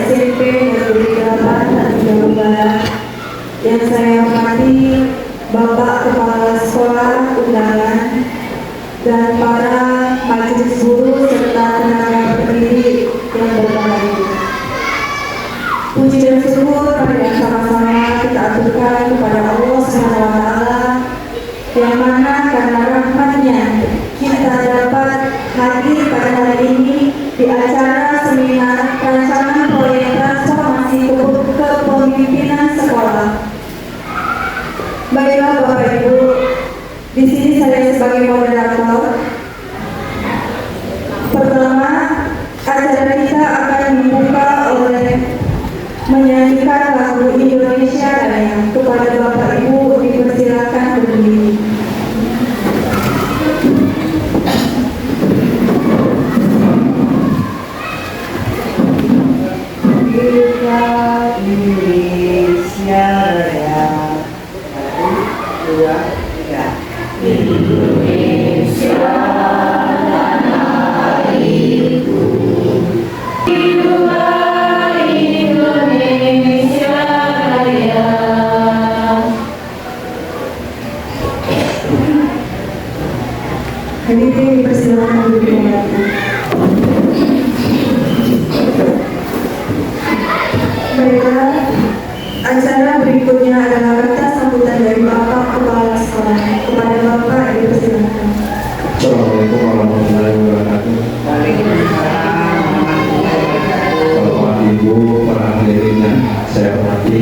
SMP Negeri 8 Tanjung Barat. Yang saya hormati Bapak Kepala Sekolah Undangan dan para majelis guru serta tenaga pendidik yang berbahagia. Puji dan syukur pada sama-sama kita aturkan kepada Allah SWT, yang mana karena rahmatnya kita dapat hadir pada hari ini di acara seminar rancangan proyek transformasi kepemimpinan sekolah. Baiklah Bapak Ibu, di sini saya sebagai moderator. Pertama, acara kita akan dibuka oleh menyanyikan lagu Indonesia Raya. Kepada Bapak Ibu dipersilakan berdiri. Kita Indonesia Raya. 1, 2, 3. Indonesia tanah airku. Hiduplah Indonesia Raya. Hadirin dipersilakan berdiri. Baiklah, acara berikutnya adalah kata sambutan dari Bapak Kepala Sekolah. Kepada Bapak dipersilakan. Assalamualaikum warahmatullahi wabarakatuh. Bapak Ibu, para hadirin yang saya hormati,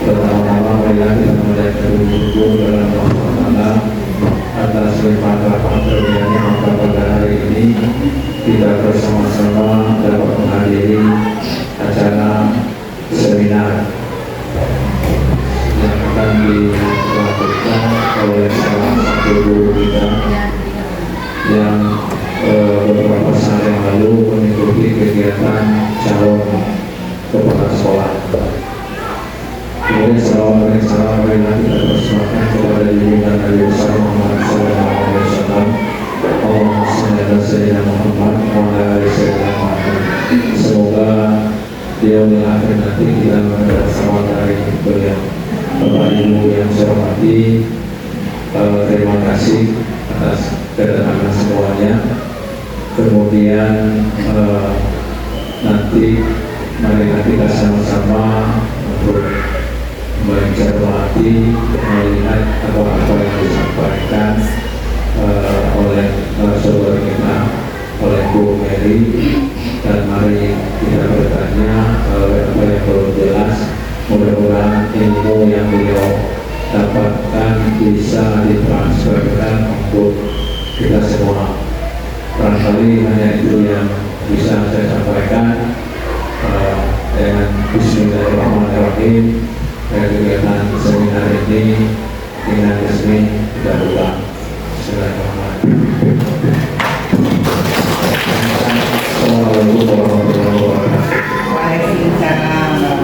pertama-tama marilah kita mengucapkan syukur dalam Allah atas limpahan rahmat karunia maka pada hari ini kita bersama-sama dapat menghadiri acara seminar yang akan dilakukan oleh salah satu guru kita yang beberapa saat yang lalu mengikuti kegiatan calon kepala sekolah. Kemudian salam marilah kita persembahkan kepada junjungan Nabi besar Muhammad sallallahu alaihi wasallam. Allahumma shalli ala sayyidina Muhammad wa ala ali sayyidina Muhammad. Semoga dia akhir nanti kita bersama dari beliau. Bapak Ibu yang saya hormati, terima kasih atas kedatangan semuanya. Kemudian nanti marilah kita sama-sama untuk mencermati, melihat apa yang disampaikan oleh saudara kita, oleh Bu Mary, dan mari kita bertanya apa yang belum jelas. Mudah-mudahan ilmu yang beliau dapatkan bisa ditransferkan untuk kita semua. Barangkali hanya itu yang bisa saya sampaikan. Dengan Bismillahirrahmanirrahim, kegiatan seminar ini dengan resmi kita buka. Bismillahirrahmanirrahim. Assalamualaikum warahmatullahi wabarakatuh. Waalaikumsalam.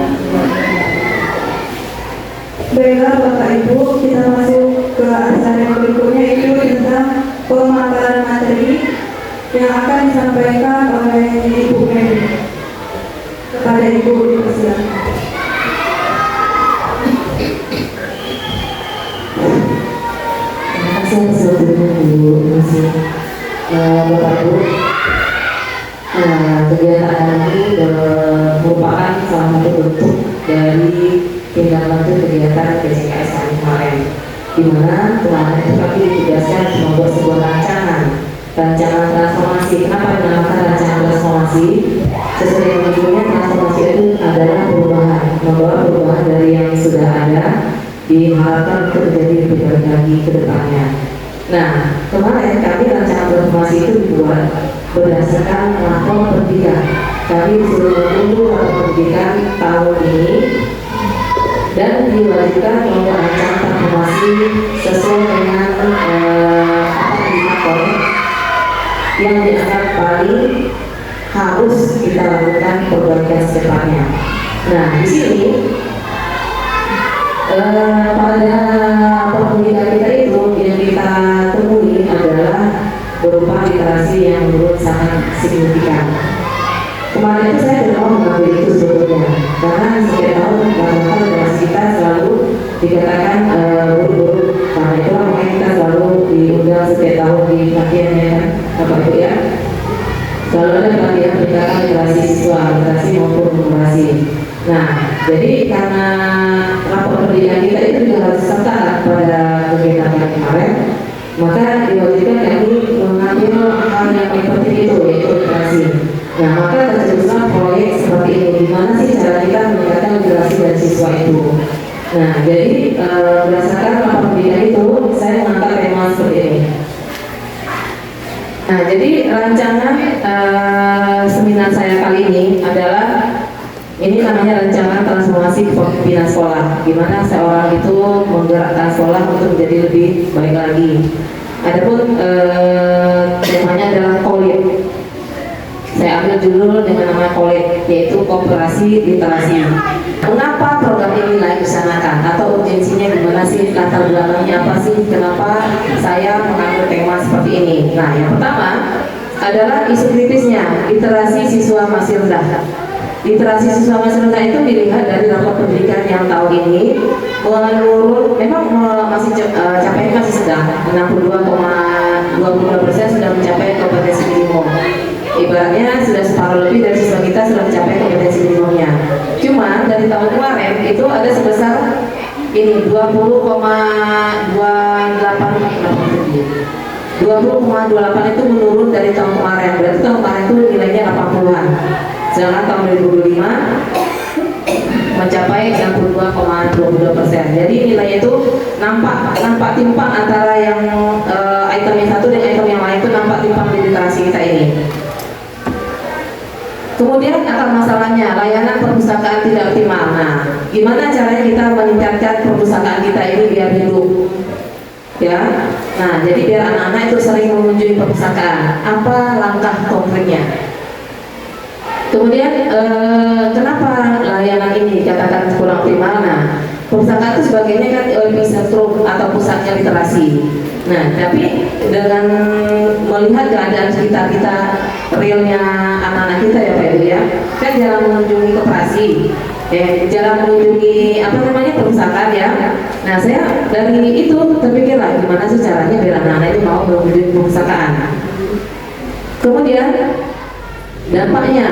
Baiklah Bapak Ibu, kita masuk ke acara yang berikutnya, itu tentang pemaparan materi yang akan disampaikan oleh Ibu Mary. Kepada Ibu dipersilakan. Terima kasih sebetulnya Bu Masih Bapak Ibu. Kegiatan hari ini merupakan salah satu bentuk dari tindak lanjut kegiatan PCKS kemarin, di mana kemarin itu kami ditugaskan membuat sebuah rancangan transformasi. Kenapa dinamakan rancangan transformasi? Sesuai dengan judulnya, transformasi itu adalah perubahan, membawa perubahan dari yang sudah ada, diharapkan untuk menjadi lebih baik lagi ke depannya. Nah, kemarin kami rancangan transformasi itu dibuat berdasarkan lapor pendidikan. Kami disuruh menunggu lapor pendidikan tahun ini dan diwajibkan merancang transformasi sesuai dengan indikator yang dianggap paling harus kita lakukan perbaikan secepatnya. Nah, di sini pada pendidikan kita itu yang kita temui adalah berupa literasi yang menurut sangat signifikan. Kemarin itu saya tidak mau mengambil itu sebetulnya, karena setiap tahun rata-rata generasi kita selalu dikatakan buruk-buruk. Karena itulah makanya kita selalu diundang setiap tahun di pelatihannya, Bapak Ibu ya. Selalu ada pelatihan peningkatan literasi siswa, literasi maupun numerasi. Nah, jadi karena rapor pendidikan kita itu juga harus serta pada kegiatan yang kemarin, maka diwajibkan kami mengambil hal yang penting itu, yaitu literasi. Nah, maka tercetuslah proyek seperti ini. Gimana sih cara kita meningkatkan literasi dari siswa itu? Nah, jadi berdasarkan rapor pendidikan itu, saya mengangkat tema seperti ini. Nah, jadi rancangan seminar saya kali ini adalah ini namanya rancangan transformasi kepemimpinan sekolah. Gimana seorang itu menggerakkan sekolah untuk menjadi lebih baik lagi. Adapun temanya adalah KOLID. Saya ambil judul dengan nama KOLID, yaitu Koperasi Literasi. Mengapa program ini dilaksanakan atau urgensinya gimana sih, latar belakangnya apa sih, kenapa saya mengambil tema seperti ini? Nah, yang pertama adalah isu kritisnya, literasi siswa masih rendah. Literasi siswa masih rendah itu dilihat dari rapor pendidikan yang tahun ini menurun, memang masih capaiannya masih sedang, 62,22% sudah mencapai kompetensi minimum. Ibaratnya sudah separuh lebih dari siswa kita sudah mencapai kompetensi minimumnya. Cuma dari tahun kemarin itu ada sebesar ini 20,28 itu menurun dari tahun kemarin. Berarti tahun kemarin itu nilainya 80-an. Sedangkan tahun 2025 mencapai 62,22%. Jadi nilainya itu nampak timpang antara yang item yang satu dan item yang lain, itu nampak timpang di literasi kita ini. Kemudian akar masalahnya, layanan perpustakaan tidak optimal. Nah, gimana caranya kita meningkatkan perpustakaan kita ini biar hidup? Ya, nah jadi biar anak-anak itu sering mengunjungi perpustakaan. Apa langkah konkretnya? Kemudian kenapa layanan ini dikatakan kurang optimal? Nah, perpustakaan itu sebagainya kan epicentrum atau pusatnya literasi. Nah, tapi dengan melihat keadaan sekitar kita, realnya anak-anak kita ya Pak Ibu ya, kan jarang mengunjungi koperasi, jarang mengunjungi perpustakaan ya. Nah, saya dari itu terpikirlah gimana sih caranya biar anak-anak itu mau mengunjungi perpustakaan. Kemudian dampaknya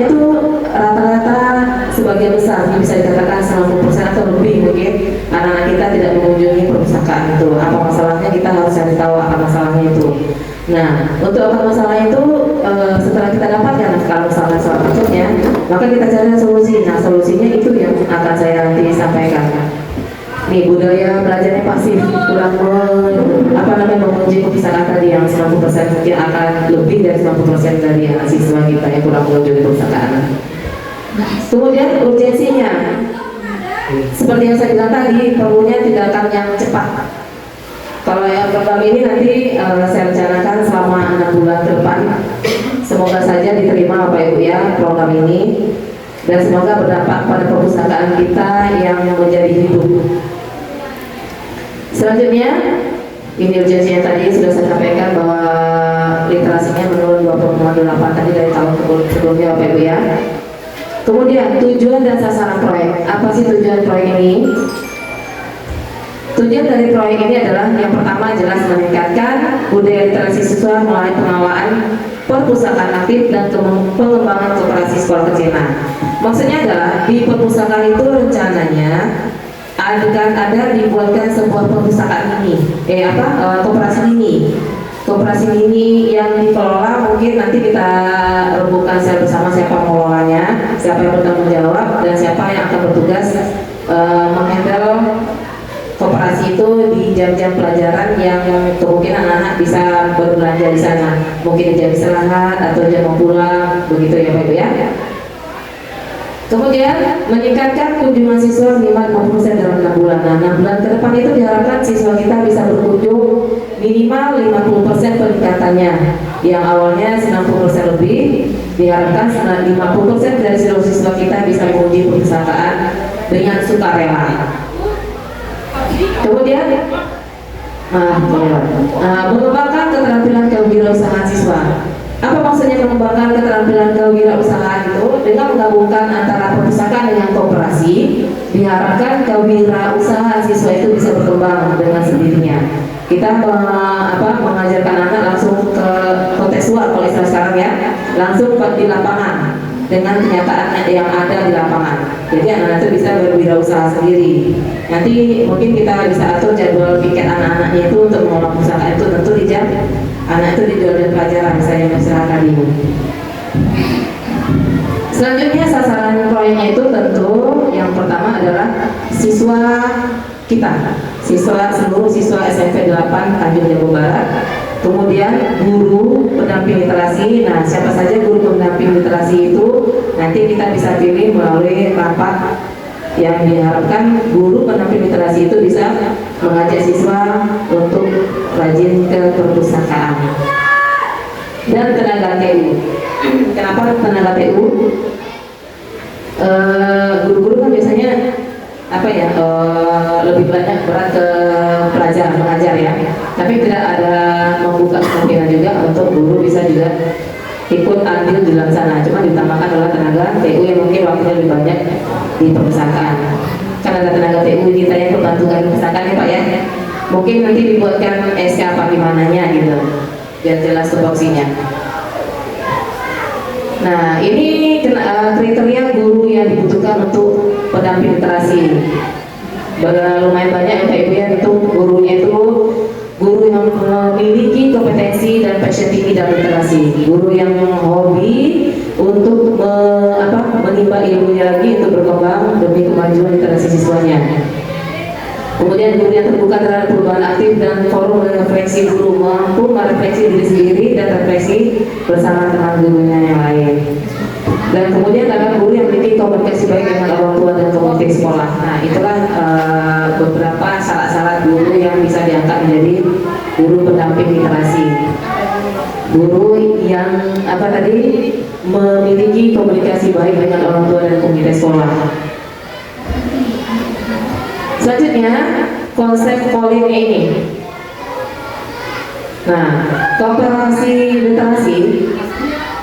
itu rata-rata sebagian besar bisa dikatakan 90% atau lebih mungkin anak-anak kita tidak mengunjungi perpustakaan itu. Apa masalahnya, kita harus cari tahu apa masalahnya itu. Nah, untuk apa masalah itu setelah kita dapatkan kalau salah satunya, maka kita cari solusi. Nah, solusinya itu yang akan saya nanti sampaikan. Nih, budaya belajarnya pasif, kurang mengunjungi perpustakaan tadi yang 90% mungkin akan lebih dari 90% dari anak siswa kita yang kurang mengunjungi perpustakaan. Kemudian urgensinya, seperti yang saya bilang tadi, perlunya tindakan yang cepat. Kalau yang program ini nanti saya rencanakan selama 6 bulan ke depan. Semoga saja diterima Bapak Ibu ya program ini, dan semoga berdampak pada perpustakaan kita yang menjadi hidup. Selanjutnya, ini urgensinya tadi sudah saya sampaikan bahwa literasinya menurun 20,28 tadi dari tahun sebelumnya Bapak Ibu ya. Kemudian tujuan dan sasaran proyek. Apa sih tujuan proyek ini? Tujuan dari proyek ini adalah yang pertama jelas meningkatkan budaya literasi siswa melalui pengelolaan perpustakaan aktif dan pengembangan koperasi sekolah kecil. Maksudnya adalah di perpustakaan itu rencananya akan dibuatkan sebuah perpustakaan mini, koperasi mini yang dikelola, mungkin nanti kita rembukan secara bersama siapa pengelolanya, siapa yang bertanggung jawab, dan siapa yang akan bertugas menghandle koperasi itu di jam-jam pelajaran yang kemungkinan anak-anak bisa berbelanja di sana, mungkin jam istirahat atau jam mau pulang, begitu ya Pak Ibu ya. Kemudian meningkatkan kunjungan siswa minimal 50% dalam 6 bulan. Nah, 6 bulan ke depan itu diharapkan siswa kita bisa berkunjung minimal 50% peningkatannya. Yang awalnya 90% lebih, diharapkan 50% dari seluruh siswa kita bisa mengunjungi perpustakaan dengan sukarela. Kemudian mengembangkan keterampilan kewirausahaan siswa. Apa maksudnya mengembangkan keterampilan kewirausahaan itu? Dengan menggabungkan antara perpustakaan dengan koperasi, diharapkan kewirausahaan siswa itu bisa berkembang dengan sendirinya. Kita mengajarkan anak langsung ke kontekstual kalau istilah sekarang ya, langsung di lapangan dengan kenyataan yang ada di lapangan. Jadi anak-anak itu bisa berwirausaha sendiri. Nanti mungkin kita bisa atur jadwal piket anak-anaknya itu untuk mengolah perpustakaan itu tentu di jam anak itu di jam pelajaran saya persilakan ini. Selanjutnya sasaran proyeknya itu tentu yang pertama adalah siswa kita, seluruh siswa SMP 8 Tanjung Jabung Barat. Kemudian guru pendamping literasi. Nah, siapa saja guru pendamping literasi itu nanti kita bisa pilih melalui rapat yang diharapkan guru pendamping literasi itu bisa mengajak siswa untuk rajin ke perpustakaan. Dan tenaga TU. Kenapa tenaga TU? Guru-guru kan biasanya lebih banyak berat ke pelajar mengajar ya, tapi tidak ada membuka kemungkinan juga untuk guru bisa juga ikut andil di dalam sana. Cuma ditambahkan adalah tenaga TU yang mungkin waktunya lebih banyak di perpustakaan. Karena ada tenaga TU kita yang membantukan perpustakaan ya Pak ya, mungkin nanti dibuatkan SK apa gimananya gitu biar jelas tupoksinya. Nah, ini kriteria guru yang dibutuhkan untuk pendamping literasi. Lumayan banyak Bapak Ibu ya, itu gurunya itu guru yang memiliki kompetensi dan passion tinggi dalam literasi, guru yang hobi untuk menimba ilmunya lagi untuk berkembang demi kemajuan literasi siswanya. Kemudian guru yang terbuka terhadap perubahan aktif dan forum refleksi guru, mampu merefleksi diri sendiri dan refleksi bersama teman gurunya yang lain. Dan kemudian ada guru yang memiliki komunikasi baik dengan orang tua dan komunitas sekolah. Nah, itulah beberapa syarat-syarat guru yang bisa diangkat menjadi guru pendamping literasi. Guru yang memiliki komunikasi baik dengan orang tua dan komunitas sekolah. Selanjutnya, konsep polinnya ini. Nah, komparasi literasi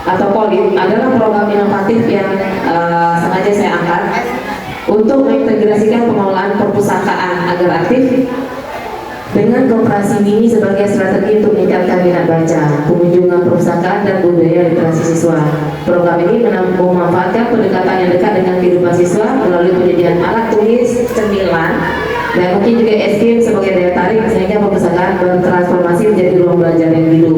atau polin adalah program inovatif yang sengaja saya angkat untuk mengintegrasikan pengelolaan perpustakaan agar aktif dengan koperasi mini sebagai strategi untuk meningkatkan minat baca, pengunjungan perpustakaan dan budaya literasi siswa. Program ini memanfaatkan pendekatan yang dekat dengan kehidupan siswa melalui penyediaan alat tulis, cemilan, dan mungkin juga escape sebagai daya tarik sehingga perpustakaan bertransformasi menjadi ruang belajar yang hidup,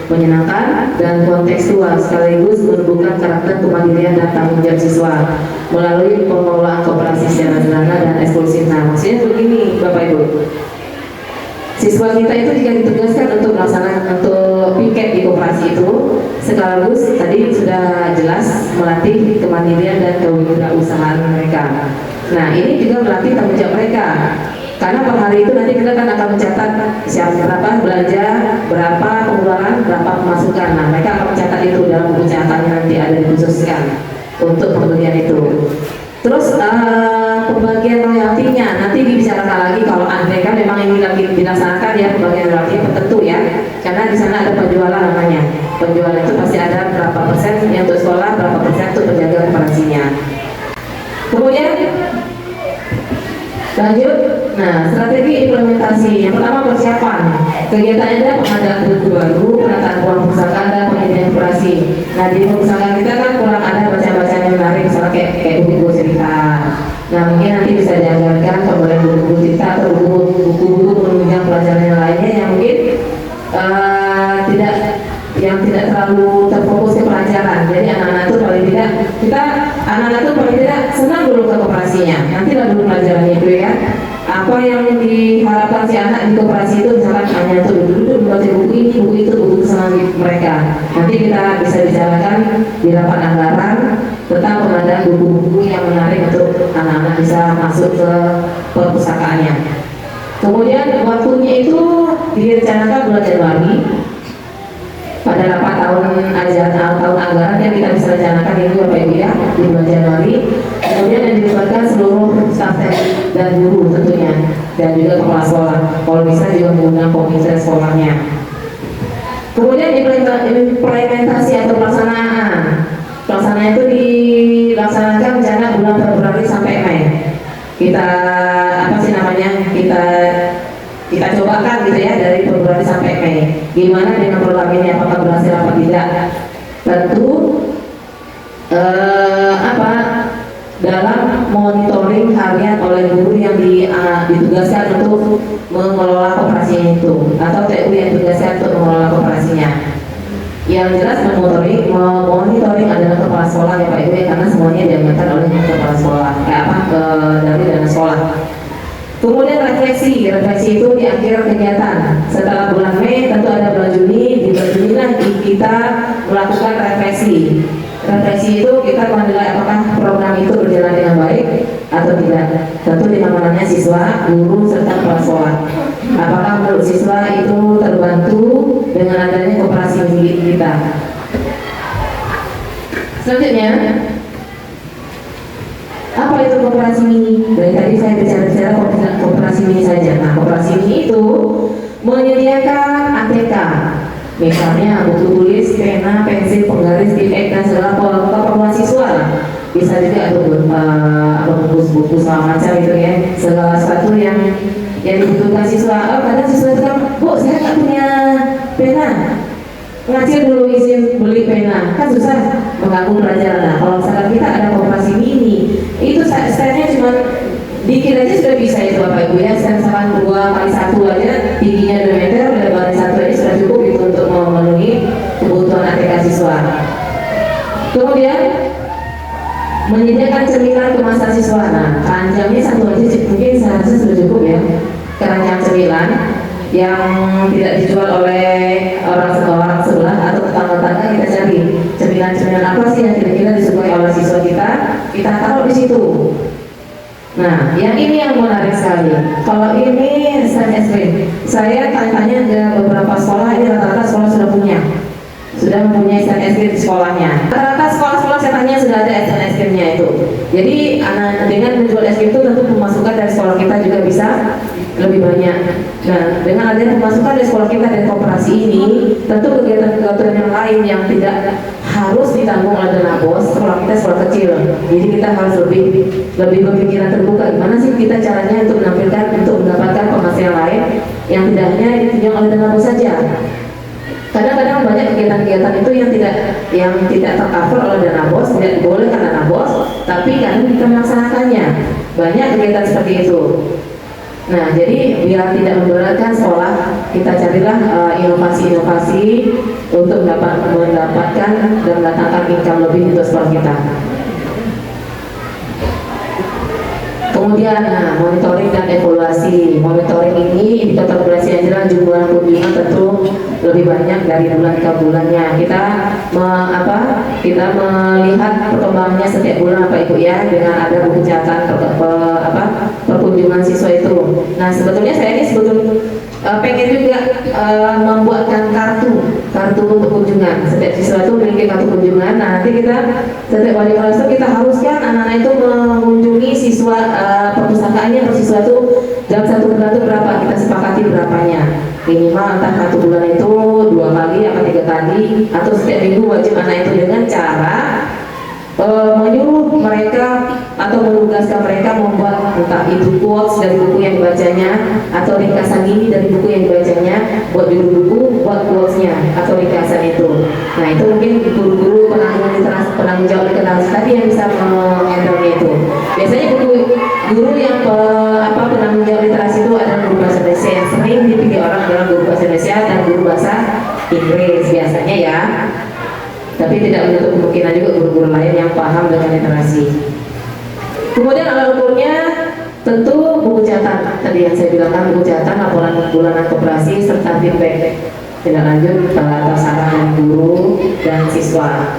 menyenangkan dan kontekstual sekaligus menumbuhkan karakter kemandirian dan tanggung jawab siswa melalui pengelolaan koperasi secara sederhana dan eksklusif. Nah, maksudnya begini Bapak Ibu, siswa kita itu jika ditugaskan untuk melaksanakan untuk piket di koperasi itu sekaligus tadi sudah jelas melatih kemandirian dan kewirausahaan mereka. Nah, ini juga melatih tanggung jawab mereka. Karena per hari itu nanti kita kan akan mencatat siapa berapa belanja, berapa pengeluaran, berapa pemasukan. Nah, mereka akan mencatat itu dalam buku catatannya nanti ada dikhususkan untuk pembelian itu. Terus pembagian royaltinya nanti dibicarakan lagi kalau andai kan memang ini lagi dilaksanakan ya pembagian royalti tertentu ya, karena di sana ada penjualan namanya. Penjualan itu pasti ada berapa persen yang untuk sekolah, berapa persen untuk penjaga koperasinya. Kemudian lanjut, nah strategi implementasi yang pertama persiapan kegiatannya ada pengadaan buku baru, penataan ruang perpustakaan dan penyediaan koperasi. Nah di perpustakaan kita kan kurang ada bacaan-bacaan yang menarik, misalnya kayak buku cerita. Nah mungkin nanti bisa dianggarkan pembelian buku cerita atau buku-buku penunjang pelajaran yang lainnya yang mungkin tidak terlalu terfokus ke pelajaran. Jadi anak-anak itu paling tidak senang dulu ke koperasinya. Nanti lah dulu pelajarannya itu ya. Apa yang diharapkan si anak di koperasi itu misalkan hanya itu dulu baca buku ini, buku itu, buku kesenangan mereka. Nanti kita bisa bicarakan di rapat anggaran tentang pengadaan buku-buku yang menarik untuk anak-anak bisa masuk ke perpustakaannya. Kemudian waktunya itu direncanakan bulan Januari. Pada rapat tahun anggaran yang kita bisa rencanakan ini Bapak Ibu ya di bulan Januari. Kemudian yang dilibatkan seluruh staf dan guru tentunya dan juga kepala sekolah. Kalau bisa juga mengundang komite sekolahnya. Kemudian implementasi atau pelaksanaan itu dilaksanakan rencana bulan Februari sampai Mei. Kita kita cobakan gitu ya dari Februari sampai Mei. Gimana dengan program ini, apakah berhasil apa tidak? Tentu dalam monitoring harian oleh guru yang ditugaskan untuk mengelola koperasinya itu, atau TU yang ditugaskan untuk mengelola koperasinya. Yang jelas monitoring adalah kepala sekolah ya Pak Ibu ya, karena semuanya diamankan oleh kepala sekolah dari dana sekolah. Kemudian refleksi itu di akhir kegiatan. Setelah bulan Mei tentu ada bulan Juni, di bulan Juni lagi kita melakukan refleksi. Refleksi itu kita menilai apakah program itu berjalan dengan baik atau tidak. Tentu di mana siswa, guru serta kepala sekolah. Apakah menurut siswa itu terbantu dengan adanya koperasi kita. Selanjutnya, apa itu koperasi mini? Dari tadi saya bicara koperasi mini saja. Nah, koperasi mini itu menyediakan ATK, misalnya buku tulis, pena, pensil, penggaris, titik, dan segala keperluan siswa. Bisa juga untuk buku segala macam itu ya, segala sesuatu yang dibutuhkan siswa. Kadang siswa bilang, Bu, saya nggak punya pena. Ngacir dulu izin beli pena, kan susah, mengganggu pelajaran. Nah, kalau misalkan kita ada koperasi mini, itu standnya cuma dikit aja sudah bisa itu Bapak Ibu ya. Stand misalkan 2x1 aja, tingginya 2 meter, lebarnya 1 aja sudah cukup itu untuk memenuhi kebutuhan ATK siswa. Kemudian menyediakan cemilan kemasan siswa. Nah, keranjangnya 1 aja mungkin seharusnya sudah cukup ya. Keranjang cemilan yang tidak dijual oleh orang sebelah atau tetangga-tetangga, kita cari cemilan-cemilan apa sih yang kira-kira disukai oleh siswa kita taruh di situ. Nah, yang ini yang menarik sekali. Kalau ini stand es krim, saya tanya ke beberapa sekolah, ini rata-rata sekolah sudah mempunyai stand es krim di sekolahnya. Rata-rata sekolah-sekolah saya tanya sudah ada stand es krimnya itu. Jadi dengan menjual es krim itu tentu pemasukan dari sekolah kita juga bisa lebih banyak. Nah, dengan adanya pemasukan dari sekolah kita dan koperasi ini, tentu kegiatan-kegiatan yang lain yang tidak harus ditanggung oleh dana BOS. Sekolah kita sekolah kecil, jadi kita harus lebih berpikiran terbuka. Gimana sih kita caranya untuk mendapatkan penghasilan lain yang tidak hanya ditunjang oleh dana BOS saja. Kadang-kadang banyak kegiatan-kegiatan itu yang tidak tercover oleh dana BOS, tidak dibolehkan dana BOS, tapi kadang kita melaksanakannya. Banyak kegiatan seperti itu. Nah, jadi biar tidak memberatkan sekolah, kita carilah inovasi-inovasi untuk mendapatkan dan mendatangkan income lebih untuk sekolah kita. Kemudian monitoring dan evaluasi. Monitoring ini indikator belajar jumlah kunjungan tentu lebih banyak dari bulan ke bulannya. Kita melihat perkembangannya setiap bulan Pak Ibu ya, dengan ada buku catatan perkunjungan siswa itu. Nah, sebetulnya saya ini pengen juga membuatkan kartu untuk kunjungan. Setiap siswa itu memiliki kartu kunjungan. Nah, nanti kita setiap wali kelas itu kita haruskan anak-anak itu mengunjungi siswa perpustakaannya per siswa itu dalam 1 bulan itu berapa, kita sepakati berapanya. Minimal entah 1 bulan itu 2 kali atau 3 kali atau setiap minggu wajib anak itu, dengan cara menyuruh mereka atau menugaskan mereka membuat entah itu quotes dari buku yang dibacanya atau ringkasan ini dari buku yang dibacanya, buat judul buku, buat quotesnya atau ringkasan itu. Nah, itu mungkin guru-guru penanggung jawab literasi tadi yang bisa mengendalnya itu. Biasanya guru yang penanggung jawab literasi itu adalah guru bahasa Indonesia, yang sering dipilih orang adalah guru bahasa Indonesia dan guru bahasa Inggris biasanya ya. Tapi tidak menutup kemungkinan juga guru-guru lain yang paham dengan literasi. Kemudian alat ukurnya tentu buku catatan. Tadi yang saya bilang kan, buku catatan, laporan bulanan koperasi serta feedback tidak lanjut atas arahan guru dan siswa.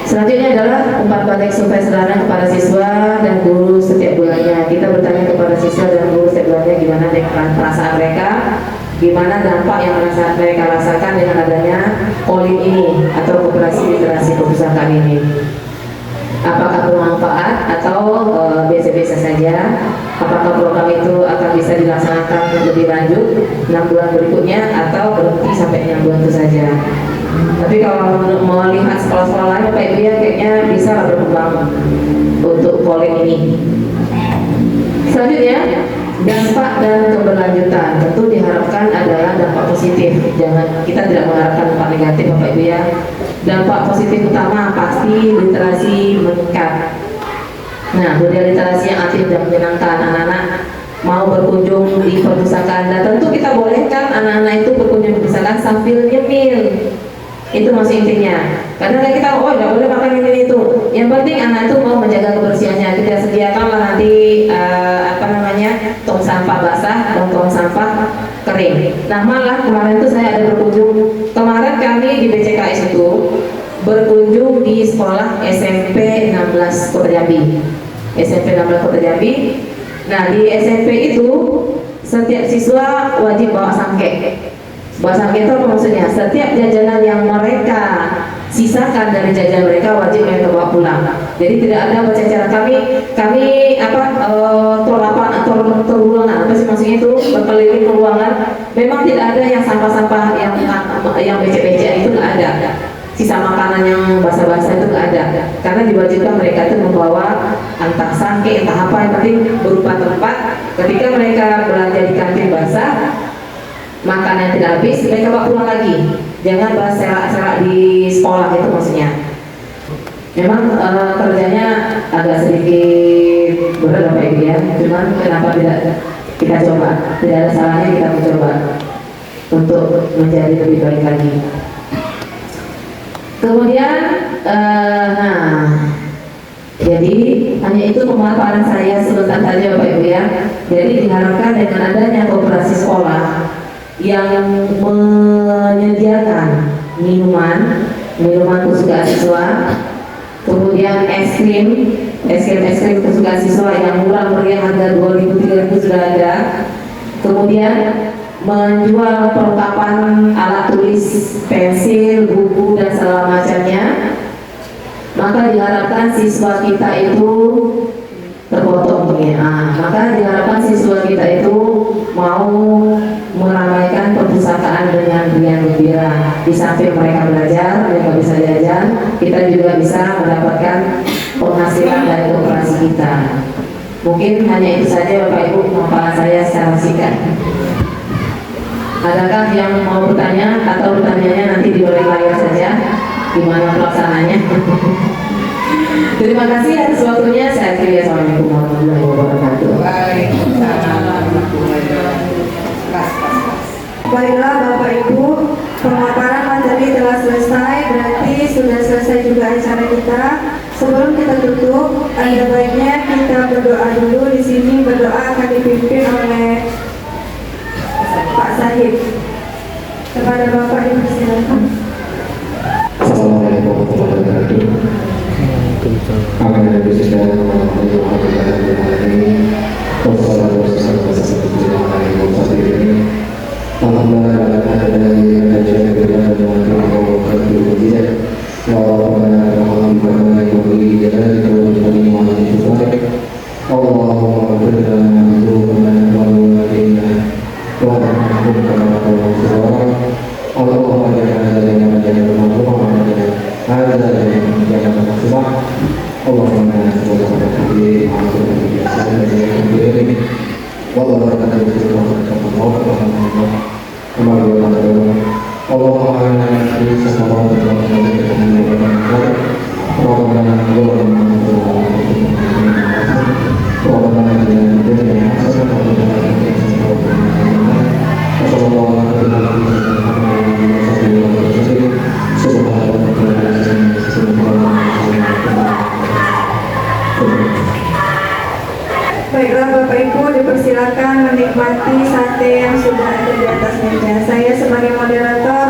Selanjutnya adalah 4 batik survei sederhana kepada siswa dan guru setiap bulannya. Kita bertanya kepada siswa dan guru setiap bulannya gimana dengan perasaan mereka, gimana dampak yang mereka rasakan dengan adanya POLIN ini atau koperasi literasi perpustakaan ini. Apakah bermanfaat atau biasa-biasa saja? Apakah program itu akan bisa dilaksanakan lebih lanjut 6 bulan berikutnya atau berhenti sampai 6 bulan itu saja? Tapi kalau melihat sekolah-sekolah lain, Bapak Ibu ya, kayaknya bisa lah berkembang untuk polling ini. Selanjutnya, dampak dan keberlanjutan tentu diharapkan adalah dampak positif. Kita tidak mengharapkan dampak negatif, Bapak Ibu ya. Dampak positif utama pasti literasi meningkat. Nah, budaya literasi yang aktif dan menyenangkan, anak-anak mau berkunjung di perpustakaan, dan tentu kita bolehkan anak-anak itu berkunjung di perpustakaan sambil nyemil. Itu masih intinya. Karena kita nggak boleh makan ini itu. Yang penting anak itu mau menjaga kebersihannya. Kita sediakanlah nanti tong sampah basah dan tong sampah kering. Nah, malah kemarin itu saya ada berkunjung. Kemarin kami di BCKS itu berkunjung di sekolah SMP 16 Kota Jambi. SMP 16 Kota Jambi. Nah, di SMP itu setiap siswa wajib bawa sangke. Bawa sangke itu apa maksudnya? Setiap jajanan yang mereka sisakan dari jajan mereka wajib mereka bawa pulang. Jadi tidak ada berceceran. Kami ruangan apa sih maksudnya itu, berkeliling ke ruangan. Memang tidak ada yang sampah-sampah yang becek-becek itu nggak ada. Sisa makanan yang basah-basah itu nggak ada, karena diwajibkan mereka itu membawa entah sangke entah apa, yang penting berupa tempat ketika mereka belanja di kantin basah, makanan tidak habis mereka bawa pulang lagi. Jangan bahas serak-serak di sekolah, itu maksudnya. Memang kerjanya agak sedikit berat Bapak Ibu ya, cuman kenapa tidak kita coba? Tidak ada salahnya kita mencoba untuk menjadi lebih baik lagi. Kemudian, jadi hanya itu pemaparan saya sebentar saja Bapak Ibu ya. Jadi diharapkan dengan adanya koperasi sekolah yang menyediakan minuman kesukaan siswa, kemudian es krim kesukaan siswa yang murah meriah, harga 2.000 3.000 sudah ada. Kemudian menjual perlengkapan alat tulis, pensil, buku dan segala macamnya, maka diharapkan siswa kita itu terpotong ya. Maka diharapkan siswa kita itu mau meramaikan perpustakaan dengan riang gembira. Di samping mereka belajar, mereka bisa jajan, kita juga bisa mendapatkan penghasilan dari koperasi kita. Mungkin hanya itu saja Bapak Ibu pemaparan saya secara singkat. Adakah yang mau bertanya atau pertanyaannya nanti di balik layar saja, gimana pelaksananya? Terima kasih atas waktunya. Saya akhiri. Assalamualaikum warahmatullahi wabarakatuh. Baiklah Bapak Ibu, pemaparan materi telah selesai, berarti sudah selesai juga acara kita. Sebelum kita tutup, ada baiknya kita berdoa dulu. Di sini berdoa akan dipimpin oleh Pak Sahib. Kepada Bapak dipersilakan. Assalamualaikum warahmatullahi wabarakatuh. Baiklah Bapak Ibu, dipersilakan menikmati sate yang sudah ada di atas meja. Saya sebagai moderator